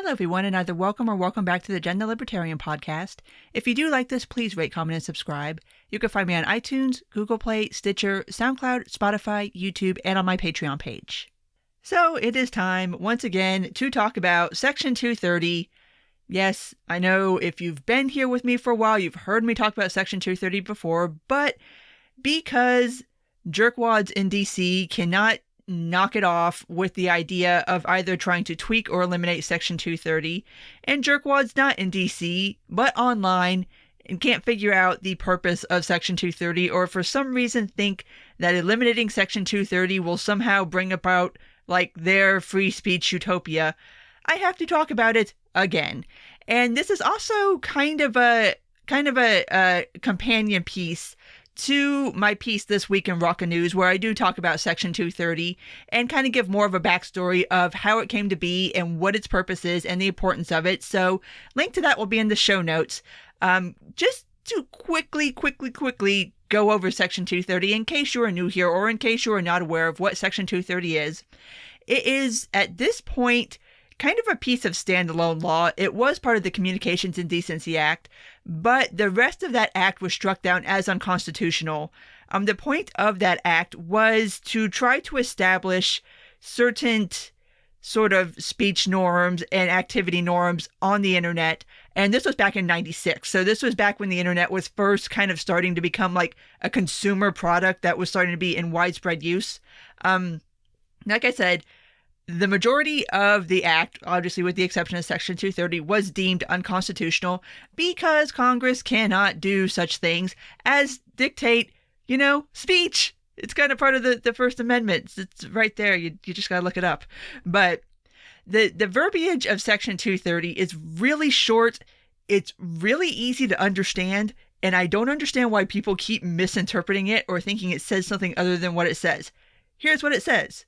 Hello, everyone, and either welcome or welcome back to the Gender Libertarian Podcast. If you do like this, please rate, comment, and subscribe. You can find me on iTunes, Google Play, Stitcher, SoundCloud, Spotify, YouTube, and on my Patreon page. So it is time, once again, to talk about Section 230. Yes, I know if you've been here with me for a while, you've heard me talk about Section 230 before, but because jerkwads in DC cannot knock it off with the idea of either trying to tweak or eliminate Section 230, and jerkwads not in DC, but online, and can't figure out the purpose of Section 230, or for some reason think that eliminating Section 230 will somehow bring about, like, their free speech utopia, I have to talk about it again. And this is also kind of a companion piece to my piece this week in Rockin' News, where I do talk about Section 230 and kind of give more of a backstory of how it came to be and what its purpose is and the importance of it. So link to that will be in the show notes. Just to quickly go over Section 230 in case you are new here or in case you are not aware of what Section 230 is. It is, at this point, kind of a piece of standalone law. It was part of the Communications and Decency Act, but the rest of that act was struck down as unconstitutional. The point of that act was to try to establish certain sort of speech norms and activity norms on the internet. And this was back in 96. So this was back when the internet was first kind of starting to become like a consumer product that was starting to be in widespread use. Like I said, the majority of the act, obviously with the exception of Section 230, was deemed unconstitutional because Congress cannot do such things as dictate, speech. It's kind of part of the First Amendment. It's right there. You just got to look it up. But the verbiage of Section 230 is really short. It's really easy to understand. And I don't understand why people keep misinterpreting it or thinking it says something other than what it says. Here's what it says.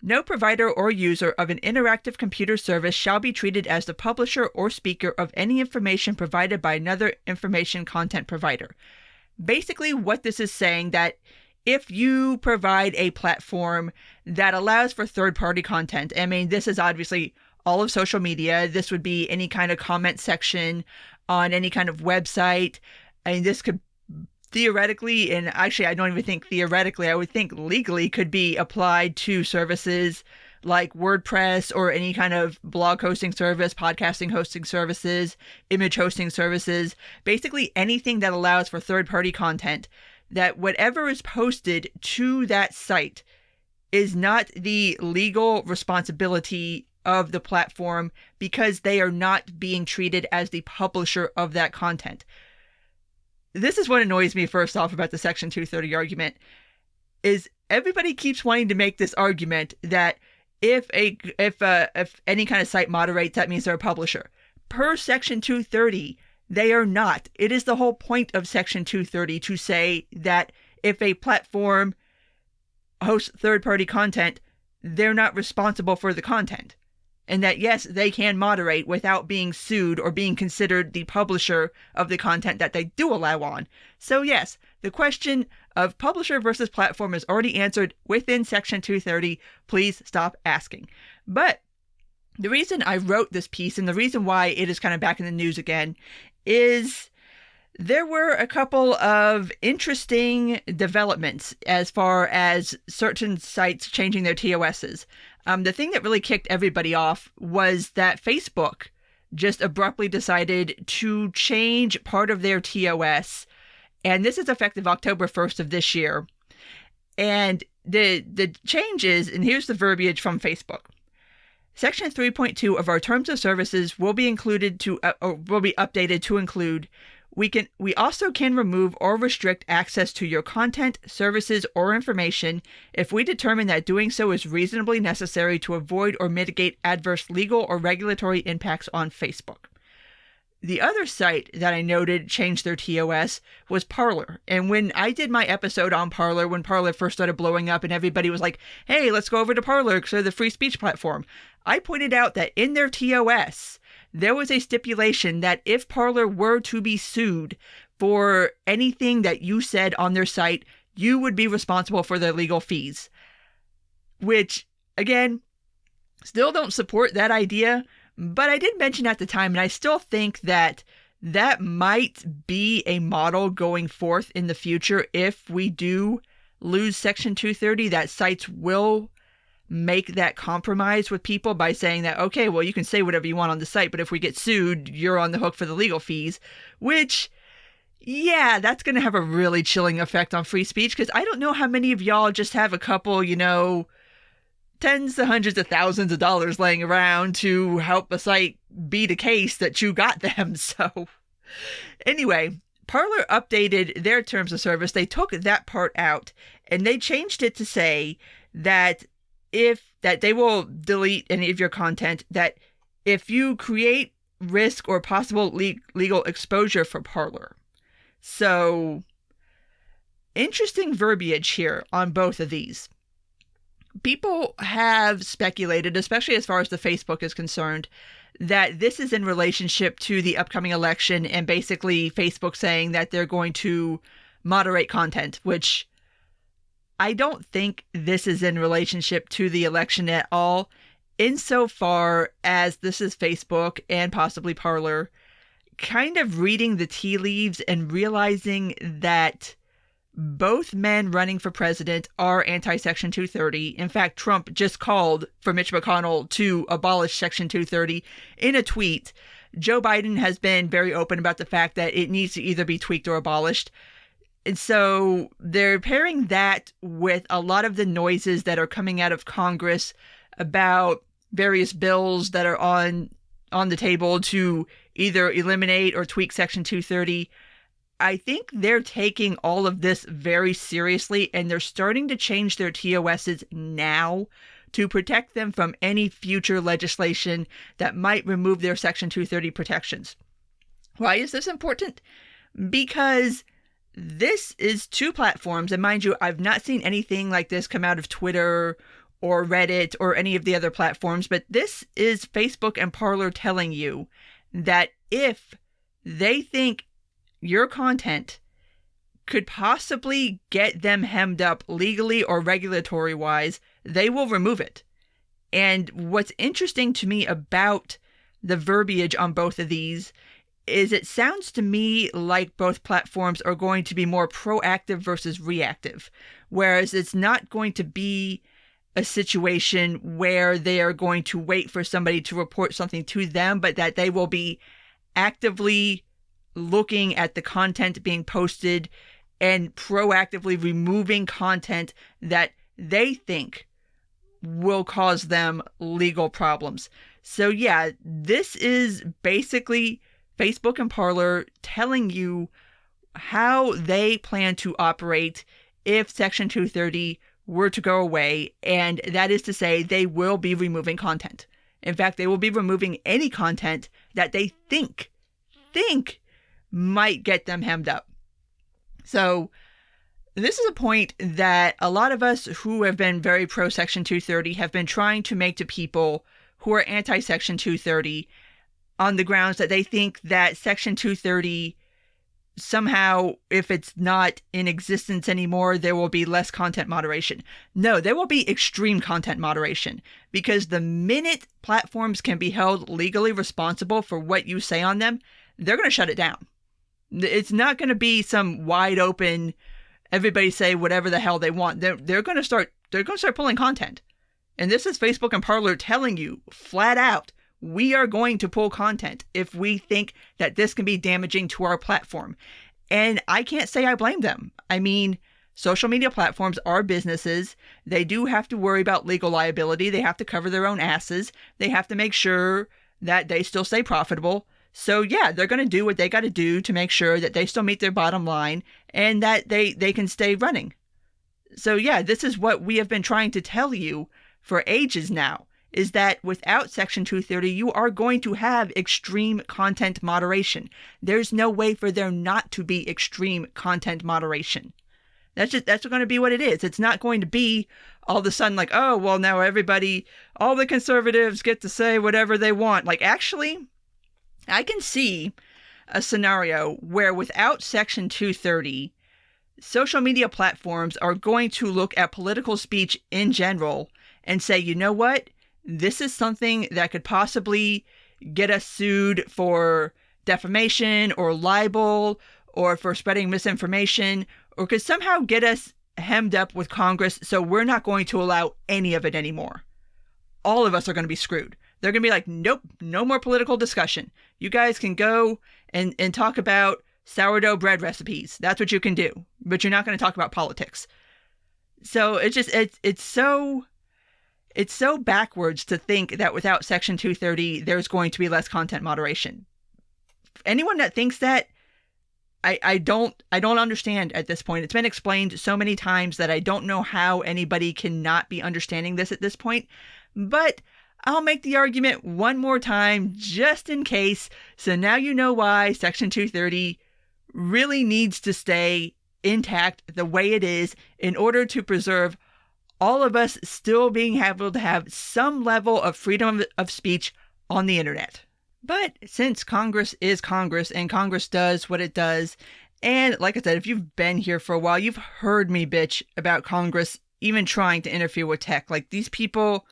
No provider or user of an interactive computer service shall be treated as the publisher or speaker of any information provided by another information content provider. Basically, what this is saying that if you provide a platform that allows for third-party content, I mean, this is obviously all of social media. This would be any kind of comment section on any kind of website. I mean, this could theoretically, and actually I don't even think theoretically, I would think legally could be applied to services like WordPress or any kind of blog hosting service, podcasting hosting services, image hosting services, basically anything that allows for third-party content, that whatever is posted to that site is not the legal responsibility of the platform because they are not being treated as the publisher of that content. This is what annoys me first off about the Section 230 argument, is everybody keeps wanting to make this argument that if any kind of site moderates, that means they're a publisher. Per Section 230, they are not. It is the whole point of Section 230 to say that if a platform hosts third-party content, they're not responsible for the content. And that, yes, they can moderate without being sued or being considered the publisher of the content that they do allow on. So yes, the question of publisher versus platform is already answered within Section 230. Please stop asking. But the reason I wrote this piece and the reason why it is kind of back in the news again is there were a couple of interesting developments as far as certain sites changing their TOSs. The thing that really kicked everybody off was that Facebook just abruptly decided to change part of their TOS. And this is effective October 1st of this year. And the changes, and here's the verbiage from Facebook. Section 3.2 of our Terms of Services will be included will be updated to include we also can remove or restrict access to your content, services, or information if we determine that doing so is reasonably necessary to avoid or mitigate adverse legal or regulatory impacts on Facebook. The other site that I noted changed their TOS was Parler. And when I did my episode on Parler, when Parler first started blowing up and everybody was like, hey, let's go over to Parler because they're the free speech platform, I pointed out that in their TOS, there was a stipulation that if Parler were to be sued for anything that you said on their site, you would be responsible for their legal fees. Which, again, still don't support that idea, But I did mention at the time, and I still think that that might be a model going forth in the future if we do lose Section 230, that sites will make that compromise with people by saying that, okay, well, you can say whatever you want on the site, but if we get sued, you're on the hook for the legal fees, which, yeah, that's going to have a really chilling effect on free speech, because I don't know how many of y'all just have a couple, tens to hundreds of thousands of dollars laying around to help a site beat a case that you got them. So anyway, Parler updated their terms of service. They took that part out and they changed it to say that they will delete any of your content, that if you create risk or possible legal exposure for Parler. So interesting verbiage here on both of these. People have speculated, especially as far as the Facebook is concerned, that this is in relationship to the upcoming election and basically Facebook saying that they're going to moderate content, which I don't think this is in relationship to the election at all, insofar as this is Facebook and possibly Parler kind of reading the tea leaves and realizing that both men running for president are anti-Section 230. In fact, Trump just called for Mitch McConnell to abolish Section 230 in a tweet. Joe Biden has been very open about the fact that it needs to either be tweaked or abolished. And so they're pairing that with a lot of the noises that are coming out of Congress about various bills that are on the table to either eliminate or tweak Section 230. I think they're taking all of this very seriously, and they're starting to change their TOSs now to protect them from any future legislation that might remove their Section 230 protections. Why is this important? Because this is two platforms, and mind you, I've not seen anything like this come out of Twitter or Reddit or any of the other platforms, but this is Facebook and Parler telling you that if they think your content could possibly get them hemmed up legally or regulatory wise, they will remove it. And what's interesting to me about the verbiage on both of these is it sounds to me like both platforms are going to be more proactive versus reactive, whereas it's not going to be a situation where they are going to wait for somebody to report something to them, but that they will be actively looking at the content being posted and proactively removing content that they think will cause them legal problems. So yeah, this is basically Facebook and Parler telling you how they plan to operate if Section 230 were to go away, and that is to say they will be removing content. In fact, they will be removing any content that they think might get them hemmed up. So this is a point that a lot of us who have been very pro Section 230 have been trying to make to people who are anti-Section 230 on the grounds that they think that Section 230 somehow, if it's not in existence anymore, there will be less content moderation. No, there will be extreme content moderation, because the minute platforms can be held legally responsible for what you say on them, they're going to shut it down. It's not going to be some wide open, everybody say whatever the hell they want. They're going to start pulling content. And this is Facebook and Parler telling you flat out, we are going to pull content if we think that this can be damaging to our platform. And I can't say I blame them. I mean, social media platforms are businesses. They do have to worry about legal liability. They have to cover their own asses. They have to make sure that they still stay profitable. So yeah, they're going to do what they got to do to make sure that they still meet their bottom line and that they can stay running. So yeah, this is what we have been trying to tell you for ages now, is that without Section 230, you are going to have extreme content moderation. There's no way for there not to be extreme content moderation. That's going to be what it is. It's not going to be all of a sudden like, oh, well, now all the conservatives get to say whatever they want. Like, actually, I can see a scenario where without Section 230, social media platforms are going to look at political speech in general and say, you know what? This is something that could possibly get us sued for defamation or libel or for spreading misinformation, or could somehow get us hemmed up with Congress so we're not going to allow any of it anymore. All of us are going to be screwed. They're going to be like, nope, no more political discussion. You guys can go and talk about sourdough bread recipes. That's what you can do. But you're not going to talk about politics. So it's so backwards to think that without Section 230, there's going to be less content moderation. Anyone that thinks that, I don't understand at this point. It's been explained so many times that I don't know how anybody cannot be understanding this at this point. But I'll make the argument one more time just in case. So now you know why Section 230 really needs to stay intact the way it is in order to preserve all of us still being able to have some level of freedom of speech on the internet. But since Congress is Congress and Congress does what it does, and like I said, if you've been here for a while, you've heard me bitch about Congress even trying to interfere with tech. Like, these people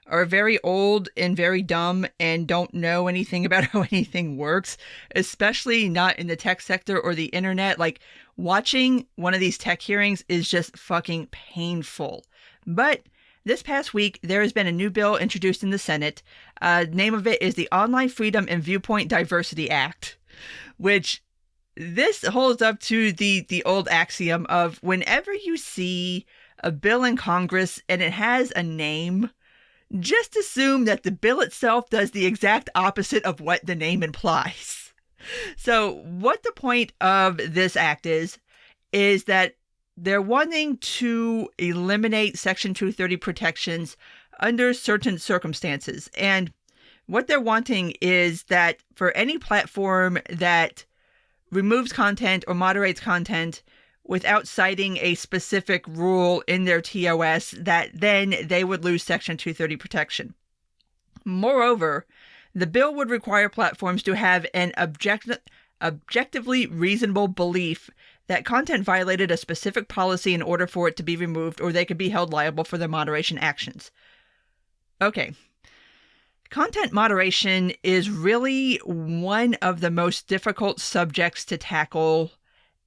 are very old and very dumb and don't know anything about how anything works, especially not in the tech sector or the internet. Like, watching one of these tech hearings is just fucking painful. But this past week, there has been a new bill introduced in the Senate. Name of it is the Online Freedom and Viewpoint Diversity Act, which this holds up to the old axiom of whenever you see a bill in Congress and it has a name, just assume that the bill itself does the exact opposite of what the name implies. So what the point of this act is that they're wanting to eliminate Section 230 protections under certain circumstances. And what they're wanting is that for any platform that removes content or moderates content without citing a specific rule in their TOS, that then they would lose Section 230 protection. Moreover, the bill would require platforms to have an objectively reasonable belief that content violated a specific policy in order for it to be removed, or they could be held liable for their moderation actions. Okay. Content moderation is really one of the most difficult subjects to tackle,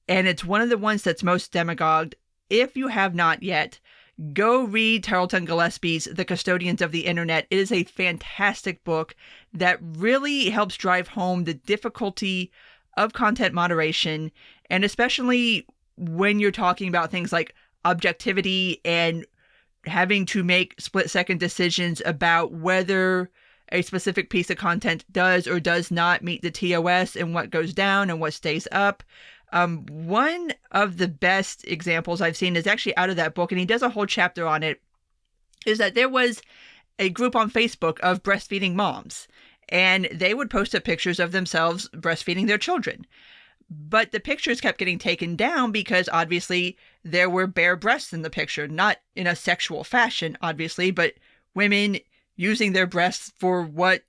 and it's one of the ones that's most demagogued. If you have not yet, go read Tarleton Gillespie's The Custodians of the Internet. It is a fantastic book that really helps drive home the difficulty of content moderation, and especially when you're talking about things like objectivity and having to make split-second decisions about whether a specific piece of content does or does not meet the TOS and what goes down and what stays up. One of the best examples I've seen is actually out of that book, and he does a whole chapter on it, is that there was a group on Facebook of breastfeeding moms, and they would post up pictures of themselves breastfeeding their children. But the pictures kept getting taken down because obviously there were bare breasts in the picture, not in a sexual fashion, obviously, but women using their breasts for what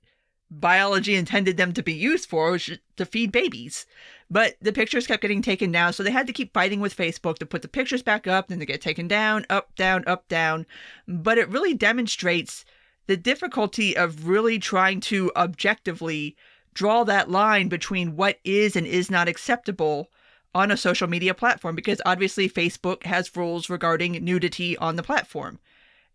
biology intended them to be used for, which is to feed babies. But the pictures kept getting taken down, so they had to keep fighting with Facebook to put the pictures back up, then they get taken down, up, down, up, down. But it really demonstrates the difficulty of really trying to objectively draw that line between what is and is not acceptable on a social media platform, because obviously Facebook has rules regarding nudity on the platform.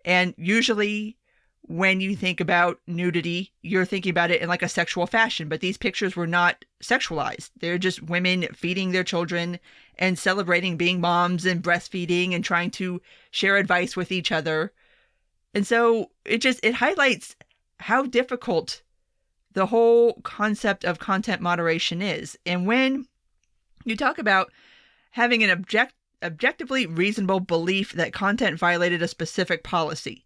And usually when you think about nudity, you're thinking about it in like a sexual fashion, but these pictures were not sexualized. They're just women feeding their children and celebrating being moms and breastfeeding and trying to share advice with each other. And so it highlights how difficult the whole concept of content moderation is. And when you talk about having an objectively reasonable belief that content violated a specific policy,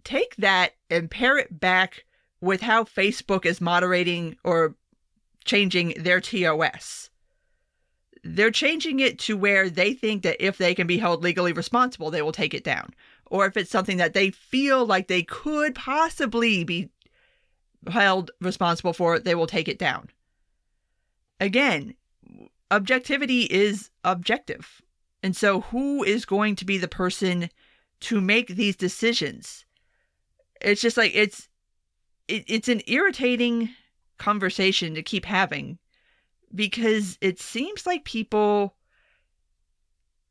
take that and pair it back with how Facebook is moderating or changing their TOS. They're changing it to where they think that if they can be held legally responsible, they will take it down. Or if it's something that they feel like they could possibly be held responsible for, they will take it down. Again, objectivity is objective. And so who is going to be the person to make these decisions? It's just like, it's an irritating conversation to keep having, because it seems like people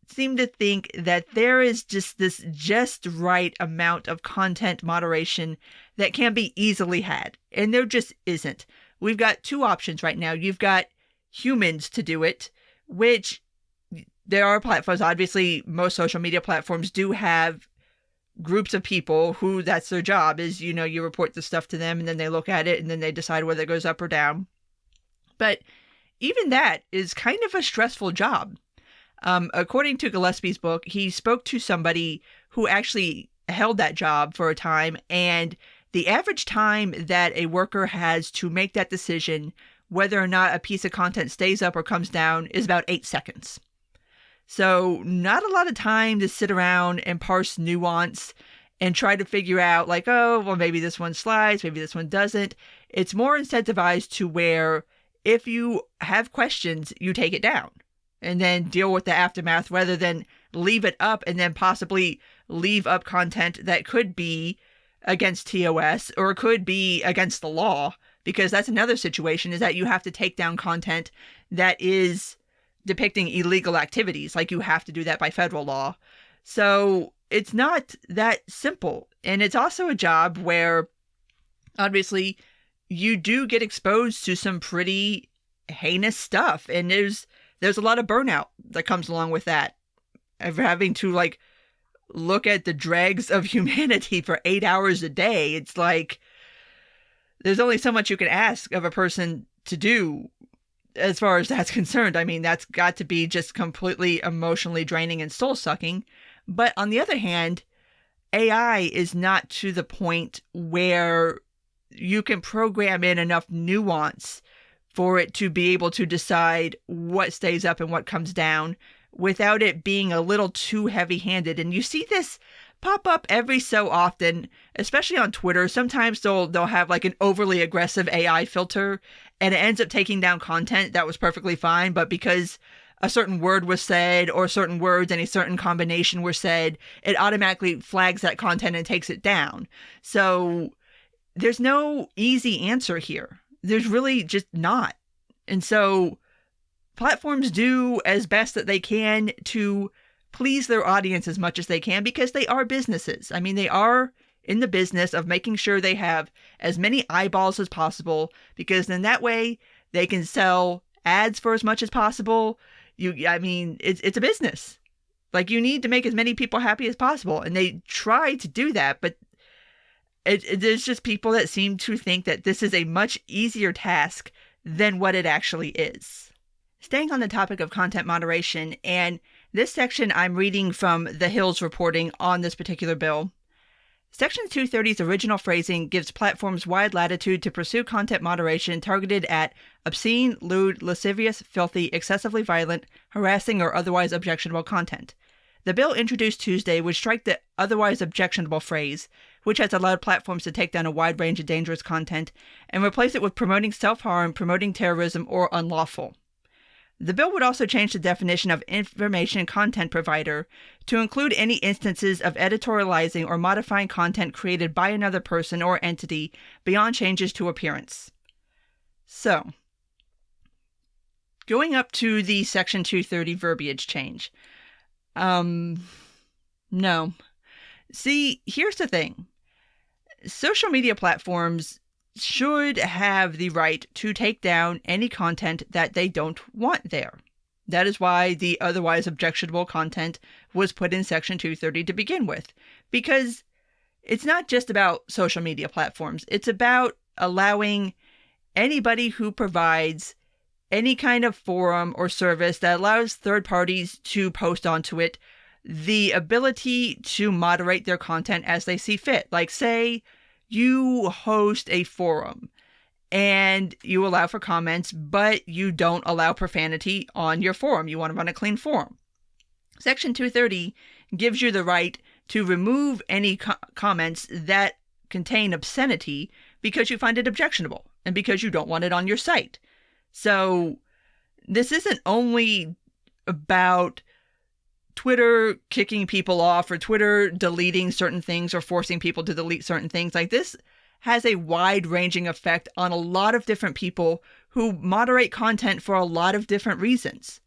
seem to think that there is just this just right amount of content moderation that can be easily had. And there just isn't. We've got two options right now. You've got humans to do it, which there are platforms. Obviously, most social media platforms do have groups of people who that's their job is, you report the stuff to them and then they look at it and then they decide whether it goes up or down. But even that is kind of a stressful job. According to Gillespie's book, he spoke to somebody who actually held that job for a time, and the average time that a worker has to make that decision, whether or not a piece of content stays up or comes down, is about 8 seconds. So not a lot of time to sit around and parse nuance and try to figure out like, oh, well, maybe this one slides, maybe this one doesn't. It's more incentivized to where if you have questions, you take it down and then deal with the aftermath rather than leave it up and then possibly leave up content that could be against TOS or could be against the law, because that's another situation, is that you have to take down content that is depicting illegal activities. Like, you have to do that by federal law. So it's not that simple. And it's also a job where obviously you do get exposed to some pretty heinous stuff. And there's a lot of burnout that comes along with that, of having to like look at the dregs of humanity for 8 hours a day. It's like, there's only so much you can ask of a person to do as far as that's concerned. I mean, that's got to be just completely emotionally draining and soul sucking. But on the other hand, AI is not to the point where you can program in enough nuance for it to be able to decide what stays up and what comes down without it being a little too heavy-handed. And you see this pop up every so often, especially on Twitter. Sometimes they'll have like an overly aggressive AI filter, and it ends up taking down content that was perfectly fine, but because a certain word was said or certain words and a certain combination were said, it automatically flags that content and takes it down. So there's no easy answer here. There's really just not. And so platforms do as best that they can to please their audience as much as they can, because they are businesses. I mean, they are in the business of making sure they have as many eyeballs as possible, because then that way they can sell ads for as much as possible. It's a business. Like, you need to make as many people happy as possible. And they try to do that, but there's just people that seem to think that this is a much easier task than what it actually is. Staying on the topic of content moderation, and this section I'm reading from The Hill's reporting on this particular bill. Section 230's original phrasing gives platforms wide latitude to pursue content moderation targeted at obscene, lewd, lascivious, filthy, excessively violent, harassing, or otherwise objectionable content. The bill introduced Tuesday would strike the otherwise objectionable phrase, which has allowed platforms to take down a wide range of dangerous content, and replace it with promoting self-harm, promoting terrorism, or unlawful. The bill would also change the definition of information content provider to include any instances of editorializing or modifying content created by another person or entity beyond changes to appearance. So, going up to the Section 230 verbiage change. No. See, here's the thing. Social media platforms should have the right to take down any content that they don't want there. That is why the otherwise objectionable content was put in Section 230 to begin with. Because it's not just about social media platforms. It's about allowing anybody who provides any kind of forum or service that allows third parties to post onto it the ability to moderate their content as they see fit. Like, say you host a forum and you allow for comments, but you don't allow profanity on your forum. You want to run a clean forum. Section 230 gives you the right to remove any comments that contain obscenity because you find it objectionable and because you don't want it on your site. So this isn't only about Twitter kicking people off or Twitter deleting certain things or forcing people to delete certain things. Like, this has a wide-ranging effect on a lot of different people who moderate content for a lot of different reasons.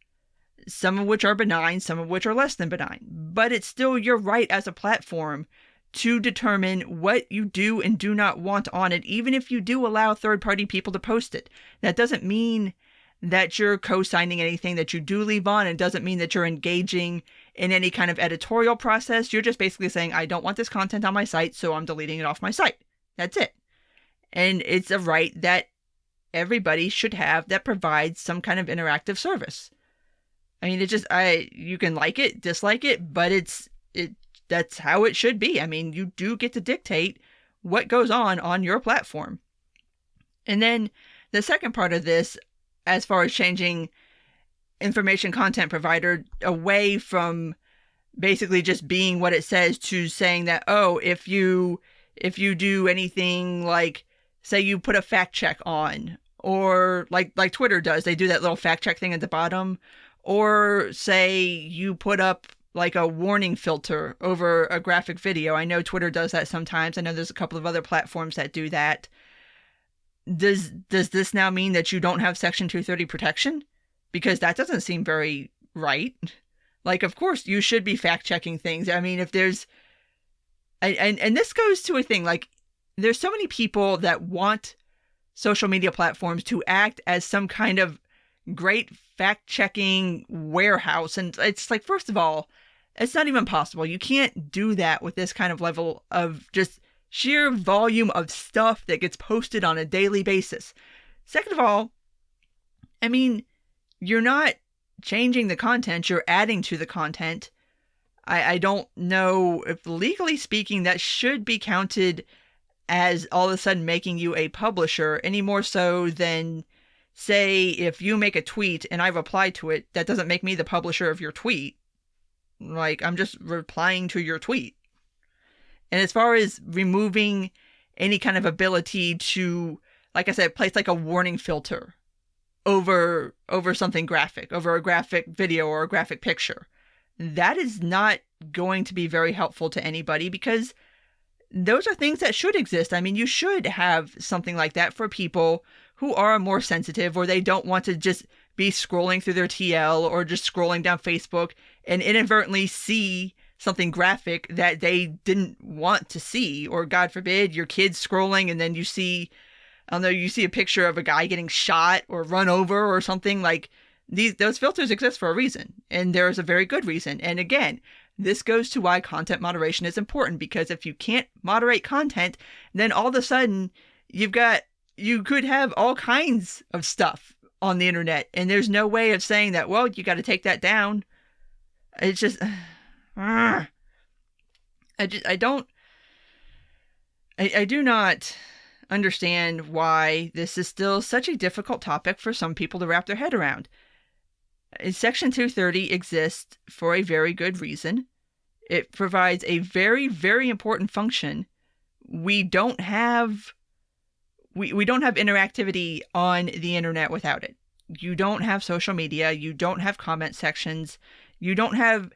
Some of which are benign, some of which are less than benign. But it's still your right as a platform to determine what you do and do not want on it, even if you do allow third-party people to post it. That doesn't mean that you're co-signing anything that you do leave on, and doesn't mean that you're engaging in any kind of editorial process. You're just basically saying, I don't want this content on my site, so I'm deleting it off my site. That's it. And it's a right that everybody should have that provides some kind of interactive service. I mean, you can like it, dislike it, but that's how it should be. I mean, you do get to dictate what goes on your platform. And then the second part of this, as far as changing information content provider away from basically just being what it says to saying that, oh, if you do anything like, say you put a fact check on, or like Twitter does, they do that little fact check thing at the bottom, or say you put up like a warning filter over a graphic video. I know Twitter does that sometimes. I know there's a couple of other platforms that do that. Does this now mean that you don't have Section 230 protection? Because that doesn't seem very right. Like, of course, you should be fact-checking things. I mean, if there's... And this goes to a thing, like, there's so many people that want social media platforms to act as some kind of great fact-checking warehouse. And it's like, first of all, it's not even possible. You can't do that with this kind of level of just sheer volume of stuff that gets posted on a daily basis. Second of all, I mean, you're not changing the content, you're adding to the content. I don't know if legally speaking that should be counted as all of a sudden making you a publisher, any more so than, say, if you make a tweet and I reply to it, that doesn't make me the publisher of your tweet. Like, I'm just replying to your tweet. And as far as removing any kind of ability to, like I said, place like a warning filter over something graphic, over a graphic video or a graphic picture, that is not going to be very helpful to anybody, because those are things that should exist. I mean, you should have something like that for people who are more sensitive, or they don't want to just be scrolling through their TL or just scrolling down Facebook and inadvertently see something graphic that they didn't want to see. Or God forbid, your kid's scrolling and then you see, I don't know, you see a picture of a guy getting shot or run over or something. Like, those filters exist for a reason, and there's a very good reason. And again, this goes to why content moderation is important, because if you can't moderate content, then all of a sudden you could have all kinds of stuff on the internet, and there's no way of saying that, well, you got to take that down. It's just, I do not understand why this is still such a difficult topic for some people to wrap their head around. Section 230 exists for a very good reason. It provides a very, very important function. We don't have interactivity on the internet without it. You don't have social media. You don't have comment sections. You don't have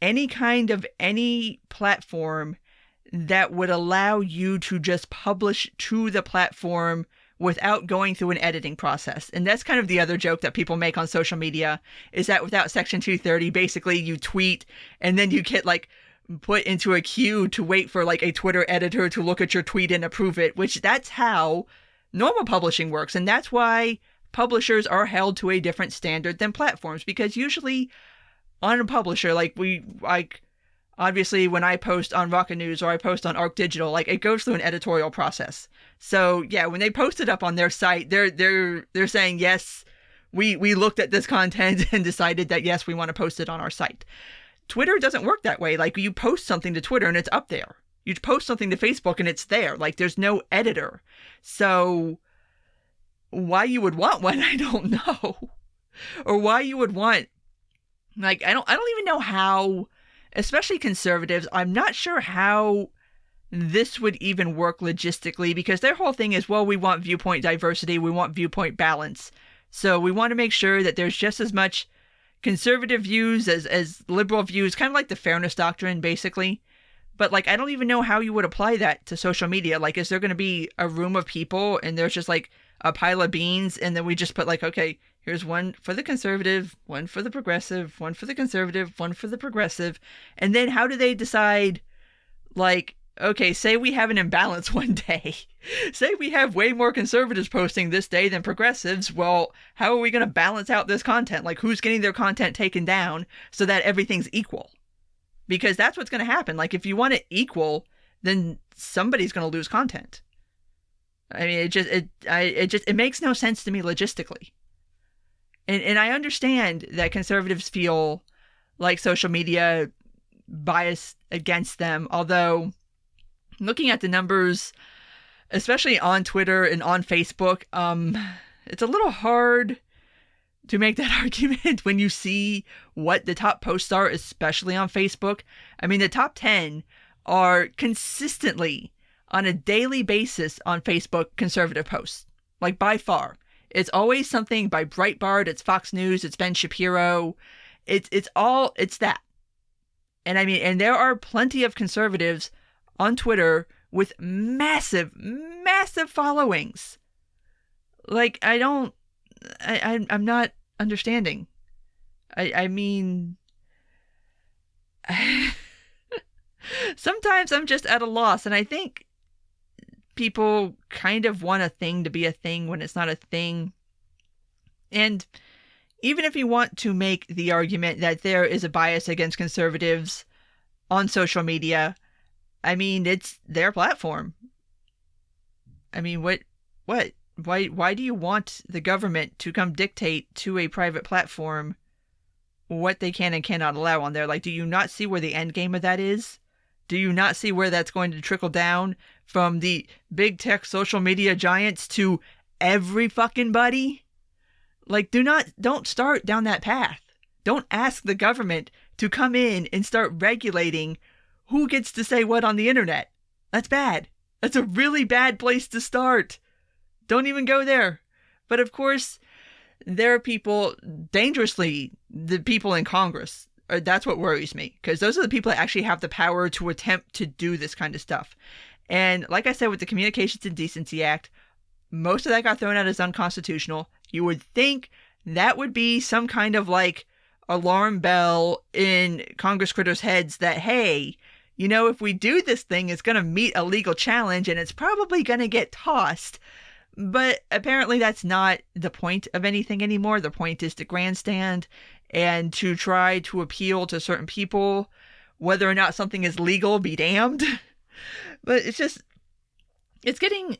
any platform that would allow you to just publish to the platform without going through an editing process. And that's kind of the other joke that people make on social media, is that without Section 230, basically you tweet and then you get like put into a queue to wait for like a Twitter editor to look at your tweet and approve it, which that's how normal publishing works. And that's why publishers are held to a different standard than platforms, because usually on a publisher, obviously when I post on Rocket News or I post on Arc Digital, like, it goes through an editorial process. So yeah, when they post it up on their site, they're saying, yes, we looked at this content and decided that yes, we want to post it on our site. Twitter doesn't work that way. Like, you post something to Twitter and it's up there. You post something to Facebook and it's there. Like, there's no editor. So why you would want one, I don't know. Or why you would want, like, I don't even know how, especially conservatives, I'm not sure how this would even work logistically, because their whole thing is, well, we want viewpoint diversity, we want viewpoint balance. So we want to make sure that there's just as much conservative views as liberal views, kind of like the fairness doctrine, basically. But like, I don't even know how you would apply that to social media. Like, is there going to be a room of people and there's just like a pile of beans, and then we just put like, okay, here's one for the conservative, one for the progressive, one for the conservative, one for the progressive. And then how do they decide, like, okay, say we have an imbalance one day. Say we have way more conservatives posting this day than progressives. Well, how are we going to balance out this content? Like, who's getting their content taken down so that everything's equal? Because that's what's going to happen. Like, if you want it equal, then somebody's going to lose content. I mean, it makes no sense to me logistically. And I understand that conservatives feel like social media bias against them, although looking at the numbers, especially on Twitter and on Facebook, it's a little hard to make that argument when you see what the top posts are, especially on Facebook. I mean, the top 10 are consistently on a daily basis on Facebook conservative posts, like by far. It's always something by Breitbart, it's Fox News, it's Ben Shapiro. It's that. And I mean, and there are plenty of conservatives on Twitter with massive, massive followings. Like, I'm not understanding. I mean, sometimes I'm just at a loss, and I think people kind of want a thing to be a thing when it's not a thing. And even if you want to make the argument that there is a bias against conservatives on social media, I mean, it's their platform. I mean, why do you want the government to come dictate to a private platform what they can and cannot allow on there? Like, do you not see where the end game of that is? Do you not see where that's going to trickle down from the big tech social media giants to every fucking buddy? Like, don't start down that path. Don't ask the government to come in and start regulating who gets to say what on the internet. That's bad. That's a really bad place to start. Don't even go there. But of course, there are people, dangerously, the people in Congress. That's what worries me, because those are the people that actually have the power to attempt to do this kind of stuff. And like I said, with the Communications and Decency Act, most of that got thrown out as unconstitutional. You would think that would be some kind of like alarm bell in Congress critters' heads that, hey, you know, if we do this thing, it's going to meet a legal challenge and it's probably going to get tossed. But apparently that's not the point of anything anymore. The point is to grandstand and to try to appeal to certain people. Whether or not something is legal, be damned. But it's getting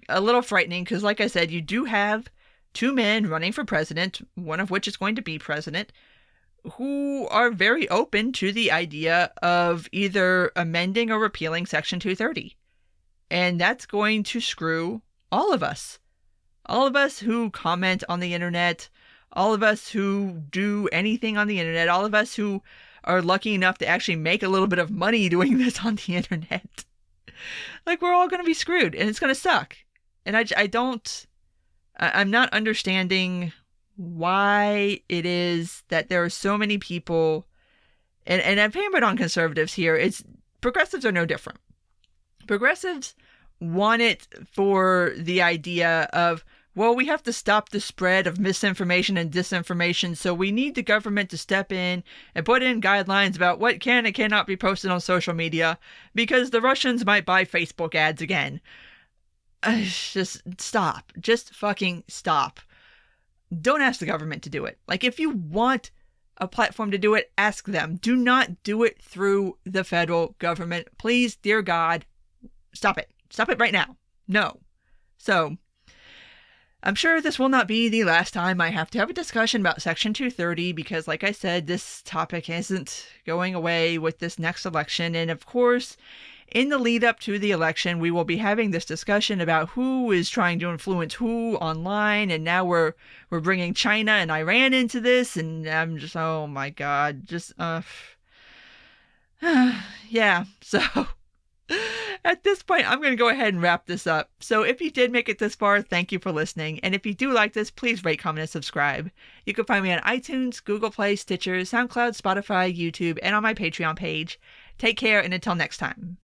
a little frightening, because like I said, you do have two men running for president, one of which is going to be president, who are very open to the idea of either amending or repealing Section 230. And that's going to screw all of us. All of us who comment on the internet, all of us who do anything on the internet, all of us who are lucky enough to actually make a little bit of money doing this on the internet. Like, we're all going to be screwed, and it's going to suck. And I'm not understanding why it is that there are so many people, and I've hammered on conservatives here. Progressives are no different. Progressives want it for the idea of, well, we have to stop the spread of misinformation and disinformation, so we need the government to step in and put in guidelines about what can and cannot be posted on social media, because the Russians might buy Facebook ads again. Just stop. Just fucking stop. Don't ask the government to do it. Like, if you want a platform to do it, ask them. Do not do it through the federal government. Please, dear God, stop it. Stop it right now. No. So, I'm sure this will not be the last time I have to have a discussion about Section 230, because like I said, this topic isn't going away with this next election. And of course, in the lead up to the election, we will be having this discussion about who is trying to influence who online. And now we're bringing China and Iran into this. And I'm just, oh my God, just, yeah. So At this point, I'm going to go ahead and wrap this up. So if you did make it this far, thank you for listening. And if you do like this, please rate, comment, and subscribe. You can find me on iTunes, Google Play, Stitcher, SoundCloud, Spotify, YouTube, and on my Patreon page. Take care, and until next time.